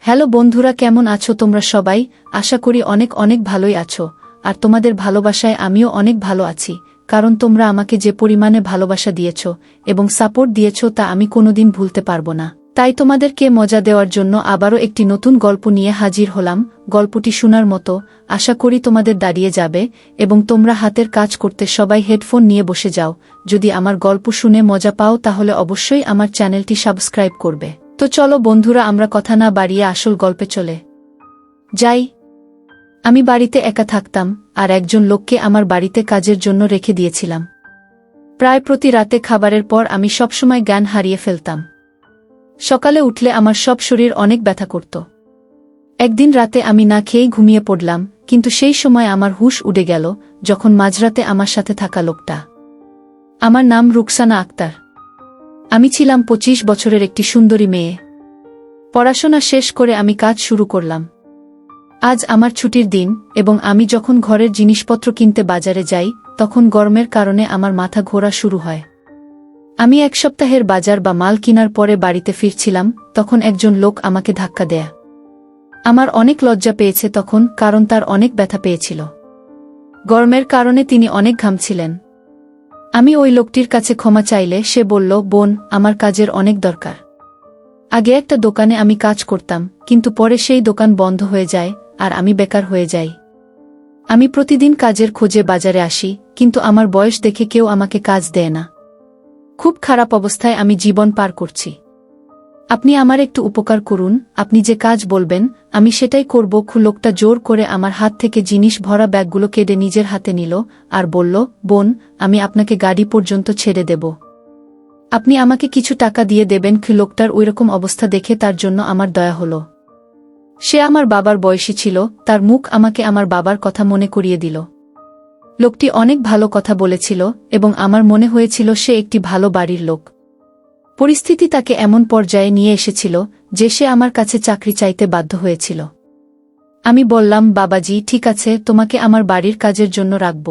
Hello বন্ধুরা, কেমন আছো তোমরা সবাই? আশা করি অনেক অনেক ভালোই আছো। আর তোমাদের ভালোবাসায় আমিও অনেক ভালো আছি, কারণ তোমরা আমাকে যে পরিমাণে ভালোবাসা দিয়েছ এবং সাপোর্ট দিয়েছ তা আমি কোনোদিন ভুলতে পারবো না। তাই তোমাদেরকে মজা দেওয়ার জন্য আবারও একটি নতুন গল্প নিয়ে হাজির হলাম। গল্পটি শোনার মতো, আশা করি তোমাদের দাঁড়িয়ে যাবে এবং তোমরা হাতের কাজ করতে সবাই হেডফোন নিয়ে বসে যাও। যদি আমার গল্প শুনে মজা পাও তাহলে অবশ্যই আমার চ্যানেলটি সাবস্ক্রাইব করবে। তো চলো বন্ধুরা, আমরা কথা না বাড়িয়ে আসল গল্পে চলে যাই। আমি বাড়িতে একা থাকতাম আর একজন লোককে আমার বাড়িতে কাজের জন্য রেখে দিয়েছিলাম। প্রায় প্রতি রাতে খাবারের পর আমি সবসময় জ্ঞান হারিয়ে ফেলতাম। সকালে উঠলে আমার সব শরীর অনেক ব্যথা করত। একদিন রাতে আমি না খেয়েই ঘুমিয়ে পড়লাম, কিন্তু সেই সময় আমার হুঁশ উড়ে গেল যখন মাঝরাতে আমার সাথে থাকা লোকটা। আমার নাম রুকসানা আক্তার। আমি ছিলাম 25 বছরের একটি সুন্দরী মেয়ে। পড়াশোনা শেষ করে আমি কাজ শুরু করলাম। আজ আমার ছুটির দিন এবং আমি যখন ঘরের জিনিসপত্র কিনতে বাজারে যাই তখন গরমের কারণে আমার মাথা ঘোরা শুরু হয়। আমি এক সপ্তাহের বাজার বা মাল কেনার পরে বাড়িতে ফিরছিলাম, তখন একজন লোক আমাকে ধাক্কা দেয়। আমার অনেক লজ্জা পেয়েছে তখন, কারণ তার অনেক ব্যথা পেয়েছিল। গরমের কারণে তিনি অনেক ঘামছিলেন। আমি ওই লোকটির কাছে ক্ষমা চাইলে সে বলল, বোন, আমার কাজের অনেক দরকার। আগে একটা দোকানে আমি কাজ করতাম, কিন্তু পরে সেই দোকান বন্ধ হয়ে যায় আর আমি বেকার হয়ে যাই। আমি প্রতিদিন কাজের খোঁজে বাজারে আসি, কিন্তু আমার বয়স দেখে কেউ আমাকে কাজ দেয় না। খুব খারাপ অবস্থায় আমি জীবন পার করছি। আপনি আমার একটু উপকার করুন, আপনি যে কাজ বলবেন আমি সেটাই করব। লোকটা জোর করে আমার হাত থেকে জিনিস ভরা ব্যাগগুলো কেড়ে নিজের হাতে নিল আর বলল, বোন, আমি আপনাকে গাড়ি পর্যন্ত ছেড়ে দেব। আপনি আমাকে কিছু টাকা দিয়ে দেবেন। লোকটার ওইরকম অবস্থা দেখে তার জন্য আমার দয়া হলো। সে আমার বাবার বয়সী ছিল, তার মুখ আমাকে আমার বাবার কথা মনে করিয়ে দিল। লোকটি অনেক ভালো কথা বলেছিল এবং আমার মনে হয়েছিল সে একটি ভালো বাড়ির লোক। পরিস্থিতি তাকে এমন পর্যায়ে নিয়ে এসেছিল যে সে আমার কাছে চাকরি চাইতে বাধ্য হয়েছিল। আমি বললাম, বাবাজি, ঠিক আছে, তোমাকে আমার বাড়ির কাজের জন্য রাখব।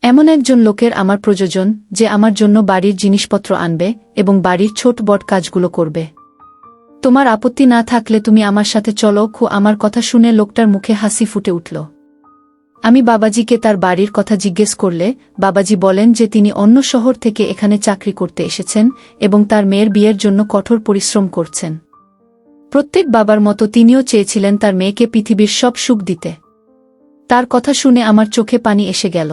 এমন একজন লোকের আমার প্রয়োজন যে আমার জন্য বাড়ির জিনিসপত্র আনবে এবং বাড়ির ছোট বড় কাজগুলো করবে। তোমার আপত্তি না থাকলে তুমি আমার সাথে চলো। আমার কথা শুনে লোকটার মুখে হাসি ফুটে উঠল। আমি বাবাজিকে তার বাড়ির কথা জিজ্ঞেস করলে বাবাজি বলেন যে তিনি অন্য শহর থেকে এখানে চাকরি করতে এসেছেন এবং তার মেয়ের বিয়ের জন্য কঠোর পরিশ্রম করছেন। প্রত্যেক বাবার মতো তিনিও চেয়েছিলেন তার মেয়েকে পৃথিবীর সব সুখ দিতে। তার কথা শুনে আমার চোখে পানি এসে গেল।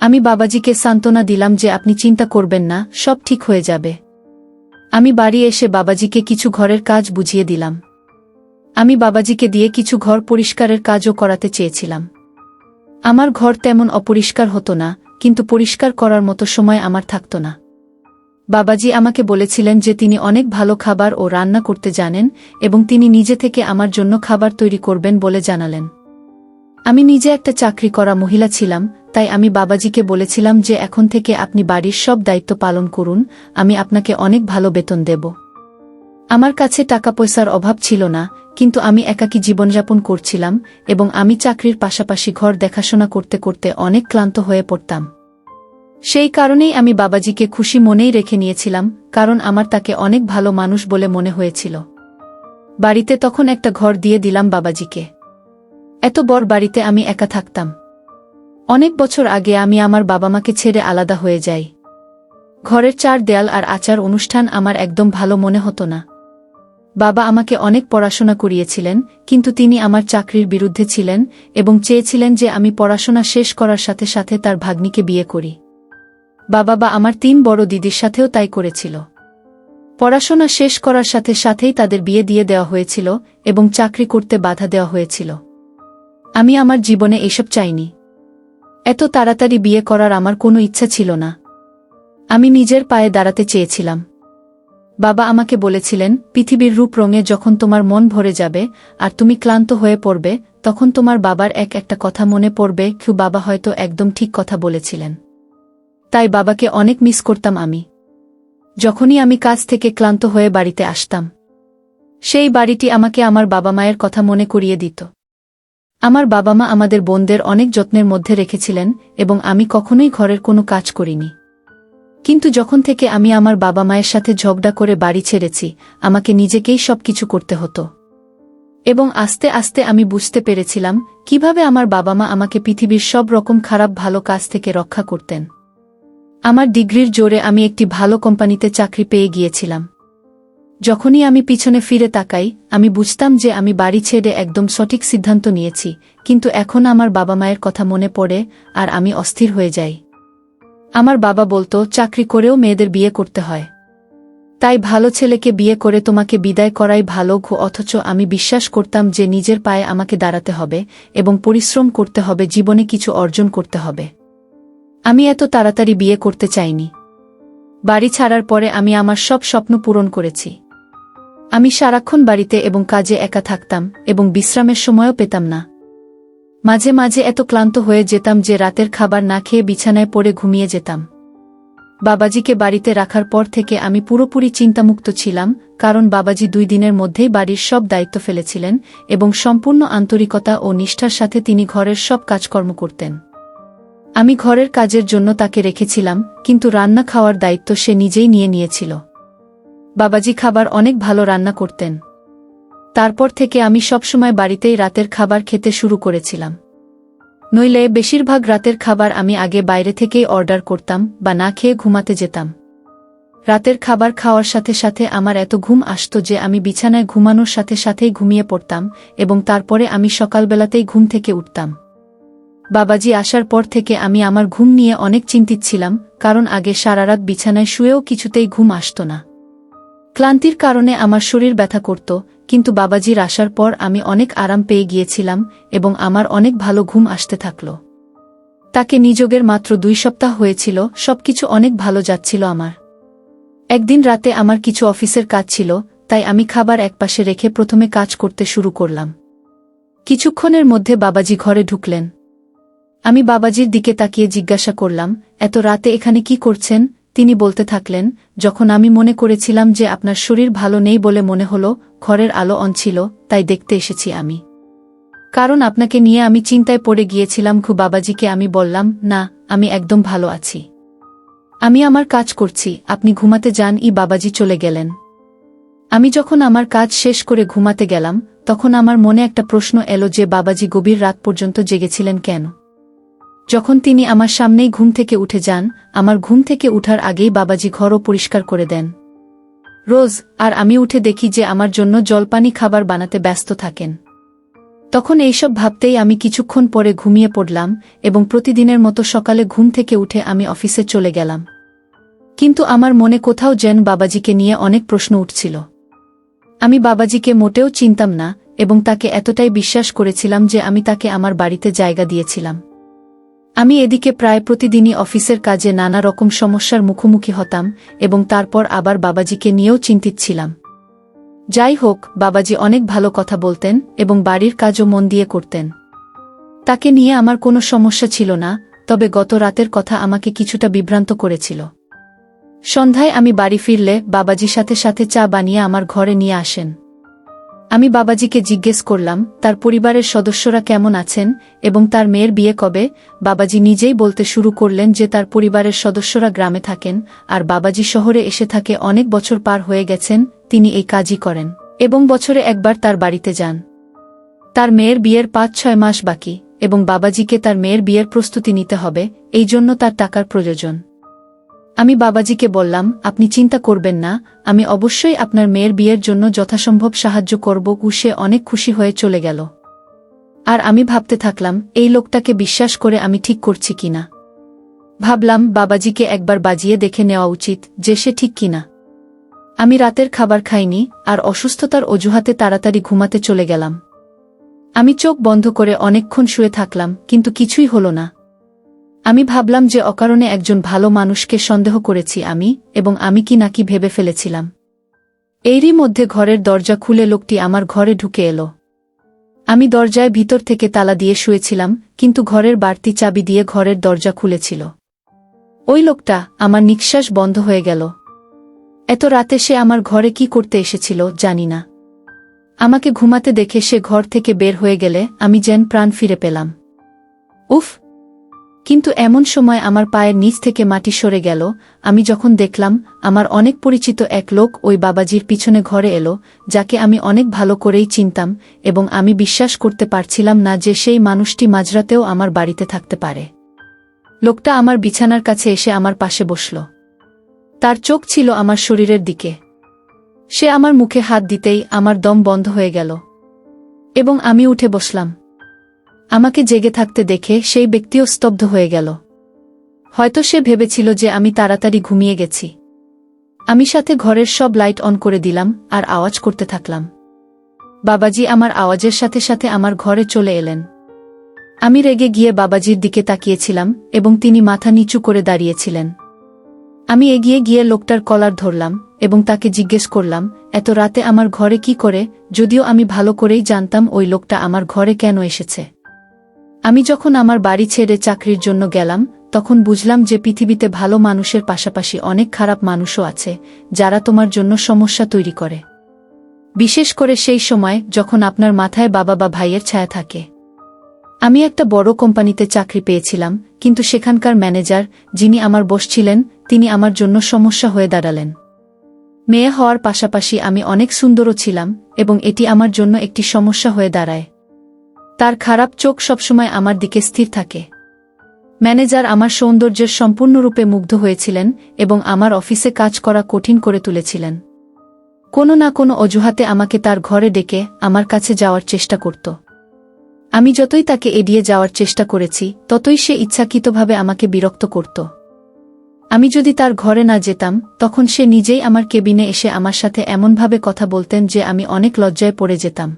আমি বাবাজিকে সান্ত্বনা দিলাম যে আপনি চিন্তা করবেন না, সব ঠিক হয়ে যাবে। আমি বাড়ি এসে বাবাজিকে কিছু ঘরের কাজ বুঝিয়ে দিলাম। আমি বাবাজিকে দিয়ে কিছু ঘর পরিষ্কারের কাজও করাতে চেয়েছিলাম। আমার ঘর তেমন অপরিষ্কার হতো না, কিন্তু পরিষ্কার করার মতো সময় আমার থাকত না। বাবাজি আমাকে বলেছিলেন যে তিনি অনেক ভালো খাবার ও রান্না করতে জানেন এবং তিনি নিজে থেকে আমার জন্য খাবার তৈরি করবেন বলে জানালেন। আমি নিজে একটা চাকরি করা মহিলা ছিলাম, তাই আমি বাবাজিকে বলেছিলাম যে এখন থেকে আপনি বাড়ির সব দায়িত্ব পালন করুন, আমি আপনাকে অনেক ভালো বেতন দেব। আমার কাছে টাকা পয়সার অভাব ছিল না, কিন্তু আমি একাকী জীবনযাপন করছিলাম এবং আমি চাকরির পাশাপাশি ঘর দেখাশোনা করতে করতে অনেক ক্লান্ত হয়ে পড়তাম। সেই কারণেই আমি বাবাজিকে খুশি মনেই রেখে নিয়েছিলাম, কারণ আমার তাকে অনেক ভালো মানুষ বলে মনে হয়েছিল। বাড়িতে তখন একটা ঘর দিয়ে দিলাম বাবাজিকে। এত বড় বাড়িতে আমি একা থাকতাম। অনেক বছর আগে আমি আমার বাবা মাকে ছেড়ে আলাদা হয়ে যাই। ঘরের চার দেয়াল আর আচার অনুষ্ঠান আমার একদম ভালো মনে হতো না। বাবা আমাকে অনেক পড়াশোনা করিয়েছিলেন, কিন্তু তিনি আমার চাকরির বিরুদ্ধে ছিলেন এবং চেয়েছিলেন যে আমি পড়াশোনা শেষ করার সাথে সাথে তার ভাগ্নিকে বিয়ে করি। বাবা বা আমার 3 বড় দিদির সাথেও তাই করেছিল। পড়াশোনা শেষ করার সাথে সাথেই তাদের বিয়ে দিয়ে দেওয়া হয়েছিল এবং চাকরি করতে বাধা দেওয়া হয়েছিল। আমি আমার জীবনে এসব চাইনি। এত তাড়াতাড়ি বিয়ে করার আমার কোনো ইচ্ছা ছিল না। আমি নিজের পায়ে দাঁড়াতে চেয়েছিলাম। বাবা আমাকে বলেছিলেন, পৃথিবীর রূপ রঙে যখন তোমার মন ভরে যাবে আর তুমি ক্লান্ত হয়ে পড়বে তখন তোমার বাবার একটা কথা মনে পড়বে। বাবা হয়তো একদম ঠিক কথা বলেছিলেন। তাই বাবাকে অনেক মিস করতাম আমি। যখনই আমি কাজ থেকে ক্লান্ত হয়ে বাড়িতে আসতাম, সেই বাড়িটি আমাকে আমার বাবা মায়ের কথা মনে করিয়ে দিত। আমার বাবা মা আমাদের বোনদের অনেক যত্নের মধ্যে রেখেছিলেন এবং আমি কখনোই ঘরের কোনো কাজ করিনি। কিন্তু যখন থেকে আমি আমার বাবা মায়ের সাথে ঝগড়া করে বাড়ি ছেড়েছি, আমাকে নিজেকেই সবকিছু করতে হতো। এবং আস্তে আস্তে আমি বুঝতে পেরেছিলাম কিভাবে আমার বাবা মা আমাকে পৃথিবীর সব রকম খারাপ ভালো কাজ থেকে রক্ষা করতেন। আমার ডিগ্রির জোরে আমি একটি ভালো কোম্পানিতে চাকরি পেয়ে গিয়েছিলাম। যখনই আমি পিছনে ফিরে তাকাই আমি বুঝতাম যে আমি বাড়ি ছেড়ে একদম সঠিক সিদ্ধান্ত নিয়েছি, কিন্তু এখন আমার বাবা মায়ের কথা মনে পড়ে আর আমি অস্থির হয়ে যাই। আমার বাবা বলতো, চাকরি করেও মেয়েদের বিয়ে করতে হয়, তাই ভালো ছেলেকে বিয়ে করে তোমাকে বিদায় করাই ভালো। অথচ আমি বিশ্বাস করতাম যে নিজের পায়ে আমাকে দাঁড়াতে হবে এবং পরিশ্রম করতে হবে, জীবনে কিছু অর্জন করতে হবে। আমি এত তাড়াতাড়ি বিয়ে করতে চাইনি। বাড়ি ছাড়ার পরে আমি আমার সব স্বপ্ন পূরণ করেছি। আমি সারাক্ষণ বাড়িতে এবং কাজে একা থাকতাম এবং বিশ্রামের সময়ও পেতাম না। মাঝে মাঝে এত ক্লান্ত হয়ে যেতাম যে রাতের খাবার না খেয়ে বিছানায় পড়ে ঘুমিয়ে যেতাম। বাবাজিকে বাড়িতে রাখার পর থেকে আমি পুরোপুরি চিন্তামুক্ত ছিলাম, কারণ বাবাজি 2 দিনের মধ্যেই বাড়ির সব দায়িত্ব ফেলেছিলেন এবং সম্পূর্ণ আন্তরিকতা ও নিষ্ঠার সাথে তিনি ঘরের সব কাজকর্ম করতেন। আমি ঘরের কাজের জন্য তাকে রেখেছিলাম, কিন্তু রান্না খাওয়ার দায়িত্ব সে নিজেই নিয়েছিল। বাবাজি খাবার অনেক ভালো রান্না করতেন। তারপর থেকে আমি সবসময় বাড়িতেই রাতের খাবার খেতে শুরু করেছিলাম। নইলে বেশিরভাগ রাতের খাবার আমি আগে বাইরে থেকেই অর্ডার করতাম বা না খেয়ে ঘুমাতে যেতাম। রাতের খাবার খাওয়ার সাথে সাথে আমার এত ঘুম আসতো যে আমি বিছানায় ঘুমানোর সাথে সাথেই ঘুমিয়ে পড়তাম এবং তারপরে আমি সকালবেলাতেই ঘুম থেকে উঠতাম। বাবাজি আসার পর থেকে আমি আমার ঘুম নিয়ে অনেক চিন্তিত ছিলাম, কারণ আগে সারারাত বিছানায় শুয়েও কিছুতেই ঘুম আসতো না। ক্লান্তির কারণে আমার শরীর ব্যথা করত, কিন্তু বাবাজির আসার পর আমি অনেক আরাম পেয়ে গিয়েছিলাম এবং আমার অনেক ভালো ঘুম আসতে থাকল। তাকে নিযোগের মাত্র 2 সপ্তাহ হয়েছিল, সবকিছু অনেক ভালো যাচ্ছিল আমার। একদিন রাতে আমার কিছু অফিসের কাজ ছিল, তাই আমি খাবার একপাশে রেখে প্রথমে কাজ করতে শুরু করলাম। কিছুক্ষণের মধ্যে বাবাজি ঘরে ঢুকলেন। আমি বাবাজির দিকে তাকিয়ে জিজ্ঞাসা করলাম, এত রাতে এখানে কি করছেন? তিনি বলতে থাকলেন, যখন আমি মনে করেছিলাম যে আপনার শরীর ভালো নেই বলে মনে হলো ঘরের আলো অন ছিল, তাই দেখতে এসেছি আমি, কারণ আপনাকে নিয়ে আমি চিন্তায় পড়ে গিয়েছিলাম। বাবাজিকে আমি বললাম, না, আমি একদম ভালো আছি, আমি আমার কাজ করছি, আপনি ঘুমাতে যান। বাবাজি চলে গেলেন। আমি যখন আমার কাজ শেষ করে ঘুমাতে গেলাম তখন আমার মনে একটা প্রশ্ন এলো যে বাবাজি গভীর রাত পর্যন্ত জেগেছিলেন কেন? যখন তিনি আমার সামনেই ঘুম থেকে উঠে যান, আমার ঘুম থেকে উঠার আগেই বাবাজি ঘরও পরিষ্কার করে দেন রোজ, আর আমি উঠে দেখি যে আমার জন্য জলপানি খাবার বানাতে ব্যস্ত থাকেন। তখন এইসব ভাবতেই আমি কিছুক্ষণ পরে ঘুমিয়ে পড়লাম এবং প্রতিদিনের মতো সকালে ঘুম থেকে উঠে আমি অফিসে চলে গেলাম। কিন্তু আমার মনে কোথাও যেন বাবাজিকে নিয়ে অনেক প্রশ্ন উঠছিল। আমি বাবাজিকে মোটেও চিনতাম না এবং তাকে এতটাই বিশ্বাস করেছিলাম যে আমি তাকে আমার বাড়িতে জায়গা দিয়েছিলাম। আমি এদিকে প্রায় প্রতিদিনই অফিসের কাজে নানা রকম সমস্যার মুখোমুখি হতাম এবং তারপর আবার বাবাজিকে নিয়েও চিন্তিত ছিলাম। যাই হোক, বাবাজি অনেক ভালো কথা বলতেন এবং বাড়ির কাজও মন দিয়ে করতেন। তাকে নিয়ে আমার কোনো সমস্যা ছিল না, তবে গত রাতের কথা আমাকে কিছুটা বিভ্রান্ত করেছিল। সন্ধ্যায় আমি বাড়ি ফিরলে বাবাজি সাথে সাথে চা বানিয়ে আমার ঘরে নিয়ে আসেন। আমি বাবাজিকে জিজ্ঞেস করলাম তার পরিবারের সদস্যরা কেমন আছেন এবং তার মেয়ের বিয়ে কবে। বাবাজি নিজেই বলতে শুরু করলেন যে তার পরিবারের সদস্যরা গ্রামে থাকেন আর বাবাজি শহরে এসে থাকে, অনেক বছর পার হয়ে গেছেন তিনি এই কাজই করেন এবং বছরে একবার তার বাড়িতে যান। তার মেয়ের বিয়ের 5-6 মাস বাকি এবং বাবাজিকে তার মেয়ের বিয়ের প্রস্তুতি নিতে হবে, এই জন্য তার টাকার প্রয়োজন। আমি বাবাজিকে বললাম, আপনি চিন্তা করবেন না, আমি অবশ্যই আপনার মেয়ের বিয়ের জন্য যথাসম্ভব সাহায্য করব। সে অনেক খুশি হয়ে চলে গেল। আর আমি ভাবতে থাকলাম এই লোকটাকে বিশ্বাস করে আমি ঠিক করছি কিনা। ভাবলাম বাবাজিকে একবার বাজিয়ে দেখে নেওয়া উচিত যে সে ঠিক কিনা। আমি রাতের খাবার খাইনি আর অসুস্থতার অজুহাতে তাড়াতাড়ি ঘুমাতে চলে গেলাম। আমি চোখ বন্ধ করে অনেকক্ষণ শুয়ে থাকলাম, কিন্তু কিছুই হলো না। আমি ভাবলাম যে অকারণে একজন ভালো মানুষকে সন্দেহ করেছি আমি, এবং আমি কি নাকি ভেবে ফেলেছিলাম। এরই মধ্যে ঘরের দরজা খুলে লোকটি আমার ঘরে ঢুকে এলো। আমি দরজায় ভিতর থেকে তালা দিয়ে শুয়েছিলাম, কিন্তু ঘরের বাড়তি চাবি দিয়ে ঘরের দরজা খুলেছিল। ওই লোকটা, আমার নিঃশ্বাস বন্ধ হয়ে গেল। এত রাতে সে আমার ঘরে কি করতে এসেছিল জানি না। আমাকে ঘুমাতে দেখে সে ঘর থেকে বের হয়ে গেলে আমি যেন প্রাণ ফিরে পেলাম। উফ, কিন্তু এমন সময় আমার পায়ের নিচ থেকে মাটি সরে গেল। আমি যখন দেখলাম আমার অনেক পরিচিত এক লোক ওই বাবাজির পিছনে ঘরে এলো, যাকে আমি অনেক ভালো করেই চিনতাম, এবং আমি বিশ্বাস করতে পারছিলাম না যে সেই মানুষটি মাঝরাতেও আমার বাড়িতে থাকতে পারে। লোকটা আমার বিছানার কাছে এসে আমার পাশে বসল। তার চোখ ছিল আমার শরীরের দিকে। সে আমার মুখে হাত দিতেই আমার দম বন্ধ হয়ে গেল এবং আমি উঠে বসলাম। আমাকে জেগে থাকতে দেখে সেই ব্যক্তিও স্তব্ধ হয়ে গেল। হয়তো সে ভেবেছিল যে আমি তাড়াতাড়ি ঘুমিয়ে গেছি। আমি সাথে ঘরের সব লাইট অন করে দিলাম আর আওয়াজ করতে থাকলাম। বাবাজি আমার আওয়াজের সাথে সাথে আমার ঘরে চলে এলেন। আমি রেগে গিয়ে বাবাজির দিকে তাকিয়েছিলাম এবং তিনি মাথা নিচু করে দাঁড়িয়েছিলেন। আমি এগিয়ে গিয়ে লোকটার কলার ধরলাম এবং তাকে জিজ্ঞেস করলাম, এত রাতে আমার ঘরে কি করে, যদিও আমি ভালো করেই জানতাম ওই লোকটা আমার ঘরে কেন এসেছে। আমি যখন আমার বাড়ি ছেড়ে চাকরির জন্য গেলাম, তখন বুঝলাম যে পৃথিবীতে ভালো মানুষের পাশাপাশি অনেক খারাপ মানুষও আছে, যারা তোমার জন্য সমস্যা তৈরি করে। বিশেষ করে সেই সময় যখন আপনার মাথায় বাবা বা ভাইয়ের ছায়া থাকে। আমি একটা বড় কোম্পানিতে চাকরি পেয়েছিলাম, কিন্তু সেখানকার ম্যানেজার, যিনি আমার বস ছিলেন, তিনি আমার জন্য সমস্যা হয়ে দাঁড়ালেন। মেয়ে হওয়ার পাশাপাশি আমি অনেক সুন্দরও ছিলাম, এবং এটি আমার জন্য একটি সমস্যা হয়ে দাঁড়ায়। তার খারাপ চোখ সবসময় আমার দিকে স্থির থাকে। ম্যানেজার আমার সৌন্দর্যের সম্পূর্ণরূপে মুগ্ধ হয়েছিলেন এবং আমার অফিসে কাজ করা কঠিন করে তুলেছিলেন। কোনো না কোনো অজুহাতে আমাকে তার ঘরে ডেকে আমার কাছে যাওয়ার চেষ্টা করত। আমি যতই তাকে এড়িয়ে যাওয়ার চেষ্টা করেছি, ততই সে ইচ্ছাকৃতভাবে আমাকে বিরক্ত করত। আমি যদি তার ঘরে না যেতাম, তখন সে নিজেই আমার কেবিনে এসে আমার সাথে এমনভাবে কথা বলতেন যে আমি অনেক লজ্জায় পড়ে যেতাম।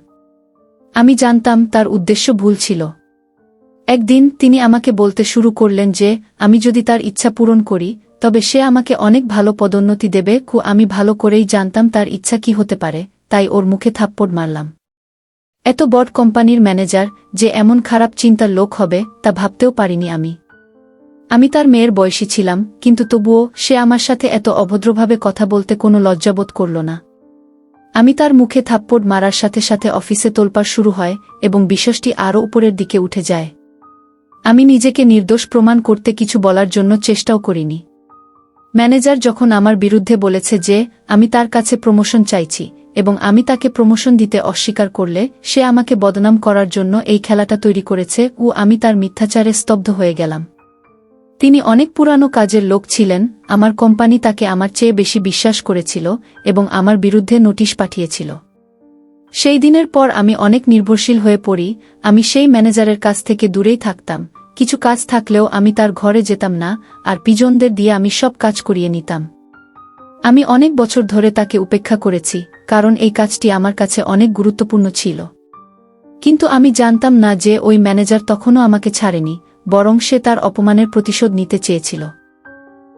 আমি জানতাম তার উদ্দেশ্য ভুল ছিল। একদিন তিনি আমাকে বলতে শুরু করলেন যে আমি যদি তার ইচ্ছা পূরণ করি, তবে সে আমাকে অনেক ভালো পদোন্নতি দেবে। আমি ভালো করেই জানতাম তার ইচ্ছা কি হতে পারে, তাই ওর মুখে থাপ্পড় মারলাম। এত বড় কোম্পানির ম্যানেজার যে এমন খারাপ চিন্তার লোক হবে, তা ভাবতেও পারিনি আমি। আমি তার মেয়ের বয়সী ছিলাম, কিন্তু তবুও সে আমার সাথে এত অভদ্রভাবে কথা বলতে কোনো লজ্জাবোধ করল না। আমি তার মুখে থাপ্পড় মারার সাথে সাথে অফিসে তোলপাড় শুরু হয় এবং বিষয়টি আরও উপরের দিকে উঠে যায়। আমি নিজেকে নির্দোষ প্রমাণ করতে কিছু বলার জন্য চেষ্টাও করিনি। ম্যানেজার যখন আমার বিরুদ্ধে বলেছে যে আমি তার কাছে প্রমোশন চাইছি এবং আমি তাকে প্রমোশন দিতে অস্বীকার করলে সে আমাকে বদনাম করার জন্য এই খেলাটা তৈরি করেছে, আমি তার মিথ্যাচারে স্তব্ধ হয়ে গেলাম। তিনি অনেক পুরানো কাজের লোক ছিলেন, আমার কোম্পানি তাকে আমার চেয়ে বেশি বিশ্বাস করেছিল এবং আমার বিরুদ্ধে নোটিশ পাঠিয়েছিল। সেই দিনের পর আমি অনেক নির্ভরশীল হয়ে পড়ি। আমি সেই ম্যানেজারের কাছ থেকে দূরেই থাকতাম। কিছু কাজ থাকলেও আমি তার ঘরে যেতাম না, আর পিজনদের দিয়ে আমি সব কাজ করিয়ে নিতাম। আমি অনেক বছর ধরে তাকে উপেক্ষা করেছি, কারণ এই কাজটি আমার কাছে অনেক গুরুত্বপূর্ণ ছিল। কিন্তু আমি জানতাম না যে ওই ম্যানেজার তখনও আমাকে ছাড়েনি, বরং সে তার অপমানের প্রতিশোধ নিতে চেয়েছিল।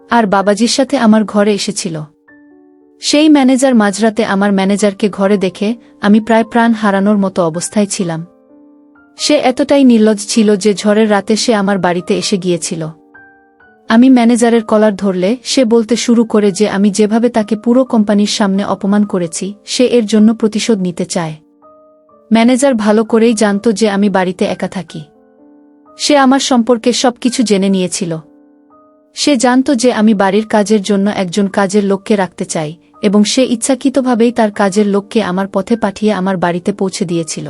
আর বাবাজির সাথে আমার ঘরে এসেছিল। সেই ম্যানেজার মাঝরাতে আমার ম্যানেজারকে ঘরে দেখে আমি প্রায় প্রাণ হারানোর মতো অবস্থায় ছিলাম। সে এতটাই নির্লজ্জ ছিল যে ঝড়ের রাতে সে আমার বাড়িতে এসে গিয়েছিল। আমি ম্যানেজারের কলার ধরলে সে বলতে শুরু করে যে আমি যেভাবে তাকে পুরো কোম্পানির সামনে অপমান করেছি, সে এর জন্য প্রতিশোধ নিতে চায়। ম্যানেজার ভালো করেই জানত যে আমি বাড়িতে একা থাকি। সে আমার সম্পর্কে সবকিছু জেনে নিয়েছিল। সে জানত যে আমি বাড়ির কাজের জন্য একজন কাজের লোককে রাখতে চাই, এবং সে ইচ্ছাকৃতভাবেই তার কাজের লোককে আমার পথে পাঠিয়ে আমার বাড়িতে পৌঁছে দিয়েছিল।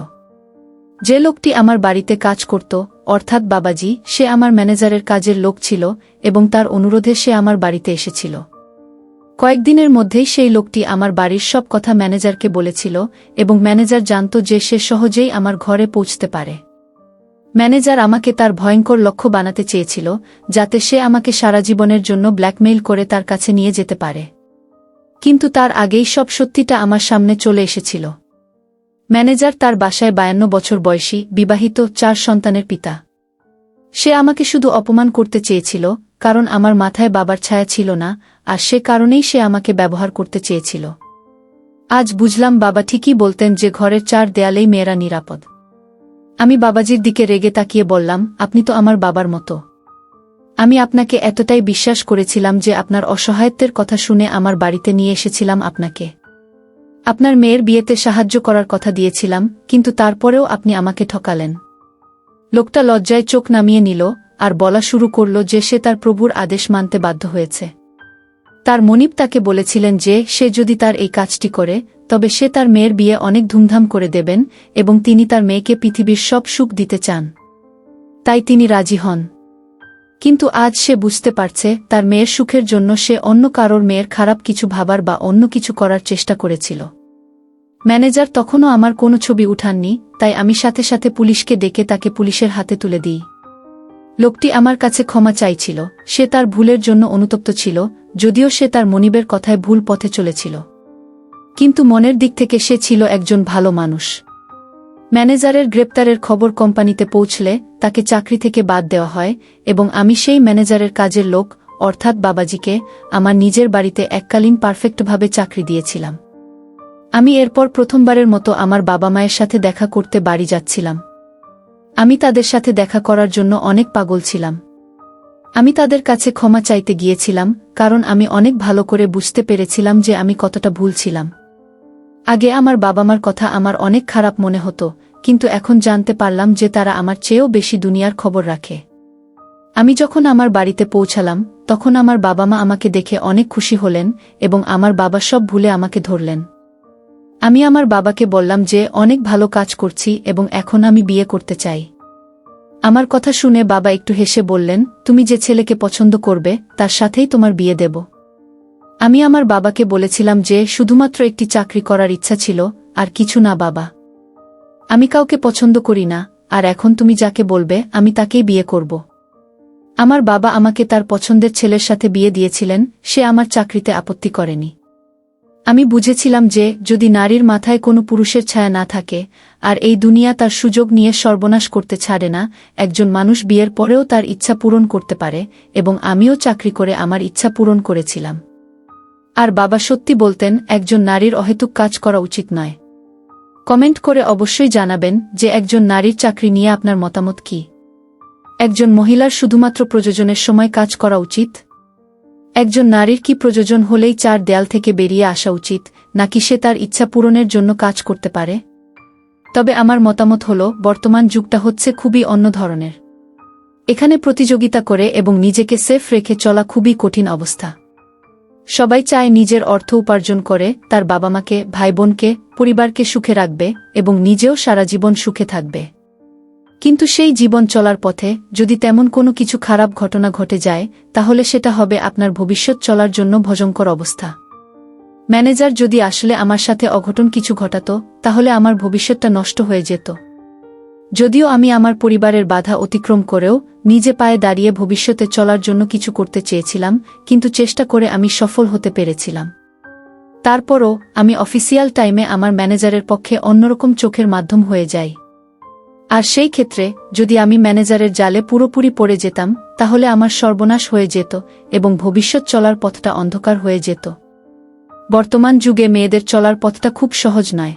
যে লোকটি আমার বাড়িতে কাজ করত, অর্থাৎ বাবাজি, সে আমার ম্যানেজারের কাজের লোক ছিল এবং তার অনুরোধে সে আমার বাড়িতে এসেছিল। কয়েকদিনের মধ্যেই সেই লোকটি আমার বাড়ির সব কথা ম্যানেজারকে বলেছিল এবং ম্যানেজার জানত যে সে সহজেই আমার ঘরে পৌঁছতে পারে। ম্যানেজার আমাকে তার ভয়ঙ্কর লক্ষ্য বানাতে চেয়েছিল, যাতে সে আমাকে সারা জীবনের জন্য ব্ল্যাকমেইল করে তার কাছে নিয়ে যেতে পারে। কিন্তু তার আগেই সব সত্যিটা আমার সামনে চলে এসেছিল। ম্যানেজার তার বাসায় 52 বছর বয়সী, বিবাহিত, 4 সন্তানের পিতা। সে আমাকে শুধু অপমান করতে চেয়েছিল, কারণ আমার মাথায় বাবার ছায়া ছিল না, আর সে কারণেই সে আমাকে ব্যবহার করতে চেয়েছিল। আজ বুঝলাম বাবা ঠিকই বলতেন যে ঘরের 4 দেয়ালেই মেয়েরা নিরাপদ। আমি বাবাজির দিকে রেগে তাকিয়ে বললাম, আপনি তো আমার বাবার মতো। আমি আপনাকে এতটাই বিশ্বাস করেছিলাম যে আপনার অসহায়ত্বের কথা শুনে আমার বাড়িতে নিয়ে এসেছিলাম আপনাকে। আপনার মেয়ের বিয়েতে সাহায্য করার কথা দিয়েছিলাম, কিন্তু তারপরেও আপনি আমাকে ঠকালেন। লোকটা লজ্জায় চোখ নামিয়ে নিল আর বলা শুরু করল যে সে তার প্রভুর আদেশ মানতে বাধ্য হয়েছে। তার মনিব তাকে বলেছিলেন যে সে যদি তার এই কাজটি করে তবে সে তার মেয়ের বিয়ে অনেক ধুমধাম করে দেবেন এবং তিনি তার মেয়েকে পৃথিবীর সব সুখ দিতে চান। তাই তিনি রাজি হন। কিন্তু আজ সে বুঝতে পারছে তার মেয়ের সুখের জন্য সে অন্য কারোর মেয়ের খারাপ কিছু ভাবার বা অন্য কিছু করার চেষ্টা করেছিল। ম্যানেজার তখনও আমার কোনো ছবি উঠাননি, তাই আমি সাথে সাথে পুলিশকে ডেকে তাকে পুলিশের হাতে তুলে দিই। লোকটি আমার কাছে ক্ষমা চাইছিল, সে তার ভুলের জন্য অনুতপ্ত ছিল, যদিও সে তার মনিবের কথায় ভুল পথে চলেছিল। কিন্তু মনের দিক থেকে সে ছিল একজন ভালো মানুষ। ম্যানেজারের গ্রেপ্তারের খবর কোম্পানিতে পৌঁছলে তাকে চাকরি থেকে বাদ দেওয়া হয় এবং আমি সেই ম্যানেজারের কাজের লোক অর্থাৎ বাবাজিকে আমার নিজের বাড়িতে এককালীন পারফেক্টভাবে চাকরি দিয়েছিলাম। আমি এরপর প্রথমবারের মতো আমার বাবা মায়ের সাথে দেখা করতে বাড়ি যাচ্ছিলাম। আমি তাদের সাথে দেখা করার জন্য অনেক পাগল ছিলাম। আমি তাদের কাছে ক্ষমা চাইতে গিয়েছিলাম, কারণ আমি অনেক ভালো করে বুঝতে পেরেছিলাম যে আমি কতটা ভুল ছিলাম। আগে আমার বাবা মার কথা আমার অনেক খারাপ মনে হতো, কিন্তু এখন জানতে পারলাম যে তারা আমার চেয়েও বেশি দুনিয়ার খবর রাখে। আমি যখন আমার বাড়িতে পৌঁছালাম তখন আমার বাবা মা আমাকে দেখে অনেক খুশি হলেন এবং আমার বাবা সব ভুলে আমাকে ধরলেন। আমি আমার বাবাকে বললাম যে অনেক ভালো কাজ করছি এবং এখন আমি বিয়ে করতে চাই। আমার কথা শুনে বাবা একটু হেসে বললেন, তুমি যে ছেলেকে পছন্দ করবে তার সাথেই তোমার বিয়ে দেব। আমি আমার বাবাকে বলেছিলাম যে শুধুমাত্র একটি চাকরি করার ইচ্ছা ছিল, আর কিছু না বাবা। আমি কাউকে পছন্দ করি না, আর এখন তুমি যাকে বলবে আমি তাকেই বিয়ে করব। আমার বাবা আমাকে তার পছন্দের ছেলের সাথে বিয়ে দিয়েছিলেন, সে আমার চাকরিতে আপত্তি করেনি। আমি বুঝেছিলাম যে যদি নারীর মাথায় কোনো পুরুষের ছায়া না থাকে আর এই দুনিয়া তার সুযোগ নিয়ে সর্বনাশ করতে ছাড়ে না, একজন মানুষ বিয়ের পরেও তার ইচ্ছা পূরণ করতে পারে, এবং আমিও চাকরি করে আমার ইচ্ছা পূরণ করেছিলাম। আর বাবা সত্যি বলতেন, একজন নারীর অহেতুক কাজ করা উচিত নয়। কমেন্ট করে অবশ্যই জানাবেন যে একজন নারীর চাকরি নিয়ে আপনার মতামত কি। একজন মহিলার শুধুমাত্র প্রয়োজনের সময় কাজ করা উচিত? একজন নারীর কি প্রয়োজন হলেই চার দেয়াল থেকে বেরিয়ে আসা উচিত, নাকি সে তার ইচ্ছা পূরণের জন্য কাজ করতে পারে? তবে আমার মতামত হল বর্তমান যুগটা হচ্ছে খুবই অন্য ধরনের। এখানে প্রতিযোগিতা করে এবং নিজেকে সেফ রেখে চলা খুবই কঠিন অবস্থা। সবাই চায় নিজের অর্থ উপার্জন করে তার বাবা মাকে, ভাই বোনকে, পরিবারকে সুখে রাখবে এবং নিজেও সারা জীবন সুখে থাকবে। কিন্তু সেই জীবন চলার পথে যদি তেমন কোনো কিছু খারাপ ঘটনা ঘটে যায় তাহলে সেটা হবে আপনার ভবিষ্যৎ চলার জন্য ভয়ঙ্কর অবস্থা। ম্যানেজার যদি আসলে আমার সাথে অঘটন কিছু ঘটাতো তাহলে আমার ভবিষ্যৎটা নষ্ট হয়ে যেত। যদিও আমি আমার পরিবারের বাধা অতিক্রম করেও নিজে পায়ে দাঁড়িয়ে ভবিষ্যতে চলার জন্য কিছু করতে চেয়েছিলাম, কিন্তু চেষ্টা করে আমি সফল হতে পেরেছিলাম। তারপরও আমি অফিসিয়াল টাইমে আমার ম্যানেজারের পক্ষে অন্যরকম চোখের মাধ্যম হয়ে যাই। আর সেই ক্ষেত্রে যদি আমি ম্যানেজারের জালে পুরোপুরি পড়ে যেতাম তাহলে আমার সর্বনাশ হয়ে যেত এবং ভবিষ্যৎ চলার পথটা অন্ধকার হয়ে যেত। বর্তমান যুগে মেয়েদের চলার পথটা খুব সহজ নয়।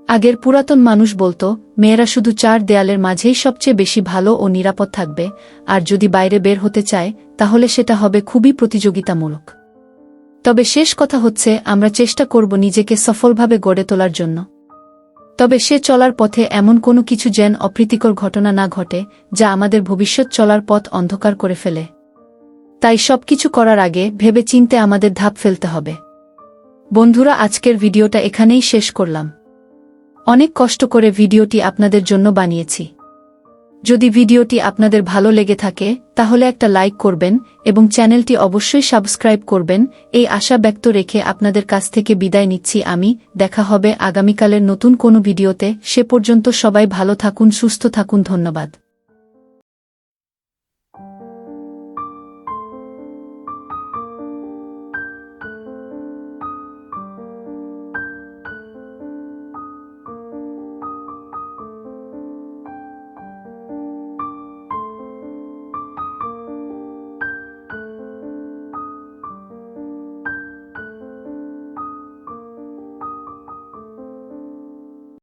আগের পুরাতন মানুষ বলতো মেয়েরা শুধু চার দেয়ালের মাঝেই সবচেয়ে বেশি ভালো ও নিরাপদ থাকবে, আর যদি বাইরে বের হতে চায় তাহলে সেটা হবে খুবই প্রতিযোগিতামূলক। তবে শেষ কথা হচ্ছে আমরা চেষ্টা করব নিজেকে সফলভাবে গড়ে তোলার জন্য। তবে সে চলার পথে এমন কোনো কিছু যেন অপ্রীতিকর ঘটনা না ঘটে যা আমাদের ভবিষ্যৎ চলার পথ অন্ধকার করে ফেলে। তাই সবকিছু করার আগে ভেবে চিন্তে আমাদের ধাপ ফেলতে হবে। বন্ধুরা, আজকের ভিডিওটা এখানেই শেষ করলাম। অনেক কষ্ট করে ভিডিওটি আপনাদের জন্য বানিয়েছি। যদি ভিডিওটি আপনাদের ভালো লেগে থাকে তাহলে একটা লাইক করবেন এবং চ্যানেলটি অবশ্যই সাবস্ক্রাইব করবেন, এই আশা ব্যক্ত রেখে আপনাদের কাছ থেকে বিদায় নিচ্ছি আমি। দেখা হবে আগামীকালের নতুন কোনো ভিডিওতে। সে পর্যন্ত সবাই ভালো থাকুন, সুস্থ থাকুন। ধন্যবাদ।